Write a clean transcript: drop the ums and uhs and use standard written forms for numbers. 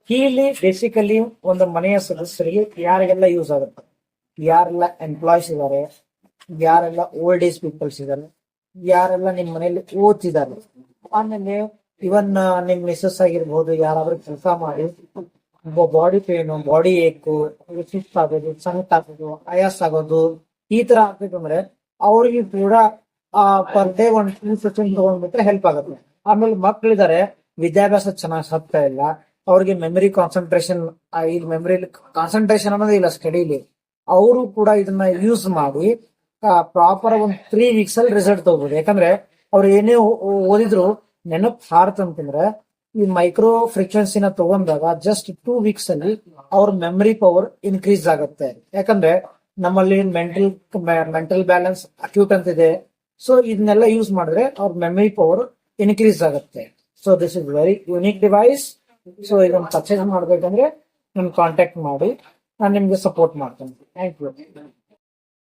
ಹೀಲಿ basically ಒಂದು ಮನೆಯ ಸದಸ್ಯರಿಗೆ ಯಾರಿಗೆಲ್ಲ ಯೂಸ್ ಆಗುತ್ತೆ, ಯಾರೆಲ್ಲ ಎಂಪ್ಲಾಯ್ಸ್ ಇದ್ದಾರೆ, ಯಾರೆಲ್ಲ ಓಲ್ಡ್ ಏಜ್ ಪೀಪಲ್ಸ್ ಇದ್ದಾರೆ, ಯಾರೆಲ್ಲ ನಿಮ್ ಮನೇಲಿ ಓದ್ತಿದ್ದಾರೆ, ಆಮೇಲೆ ಇವನ್ ನಿಮ್ ಮಿಸಸ್ ಆಗಿರ್ಬೋದು, ಯಾರಾದ್ರೂ ಕೆಲಸ ಮಾಡಿ ಬಾಡಿ ಪೇನ್, ಬಾಡಿ ಏಕು, ಸುಸ್ತ್ ಆಗೋದು, ಸಂಕಟ ಆಗೋದು, ಆಯಾಸ ಆಗೋದು, ಈ ತರ ಆಗ್ಬೇಕಂದ್ರೆ ಅವ್ರಿಗೆ ಕೂಡ ಪರ್ ಡೇ 1 ಸೆಷನ್ ತಗೊಂಡ್ಬಿಟ್ರೆ ಹೆಲ್ಪ್ ಆಗುತ್ತೆ. ಆಮೇಲೆ ಮಕ್ಳಿದ್ದಾರೆ, ವಿದ್ಯಾಭ್ಯಾಸ ಚೆನ್ನಾಗಿ ಸಾಧ್ತಾ ಇಲ್ಲ, ಅವ್ರಿಗೆ ಮೆಮರಿ ಕಾನ್ಸಂಟ್ರೇಷನ್, ಈಗ ಮೆಮರಿ ಕಾನ್ಸಂಟ್ರೇಷನ್ ಅನ್ನೋದು ಇಲ್ಲ ಸ್ಟಡಿಲಿ, ಅವರು ಕೂಡ ಇದನ್ನ ಯೂಸ್ ಮಾಡಿ ಪ್ರಾಪರ್ 3 ವೀಕ್ಸ್ ಅಲ್ಲಿ ರಿಸಲ್ಟ್ ತಗೋಬಹುದು. ಯಾಕಂದ್ರೆ ಅವ್ರು ಏನೇ ಓದಿದ್ರು ನೆನಪು ಹಾರ್ತಂತಂದ್ರೆ ಈ ಮೈಕ್ರೋ ಫ್ರೀಕ್ವೆನ್ಸಿನ ತಗೊಂಡಾಗ ಜಸ್ಟ್ 2 ವೀಕ್ಸ್ ಅಲ್ಲಿ ಅವ್ರ ಮೆಮರಿ ಪವರ್ ಇನ್ಕ್ರೀಸ್ ಆಗುತ್ತೆ. ಯಾಕಂದ್ರೆ ನಮ್ಮಲ್ಲಿ ಮೆಂಟಲ್ ಬ್ಯಾಲೆನ್ಸ್ ಅಕ್ಯೂಟ್ ಅಂತ ಇದೆ. ಸೊ ಇದನ್ನೆಲ್ಲ ಯೂಸ್ ಮಾಡಿದ್ರೆ ಅವ್ರ ಮೆಮರಿ ಪವರ್ ಇನ್ಕ್ರೀಸ್ ಆಗುತ್ತೆ. So this is very unique device. ಸೊ ಇದನ್ನ ಪರ್ಚೇಸ್ ಮಾಡ್ಬೇಕಂದ್ರೆ ನನ್ ಕಾಂಟ್ಯಾಕ್ಟ್ ಮಾಡಿ, ನಾನು ನಿಮ್ಗೆ ಸಪೋರ್ಟ್ ಮಾಡ್ತೇನೆ. Thank you.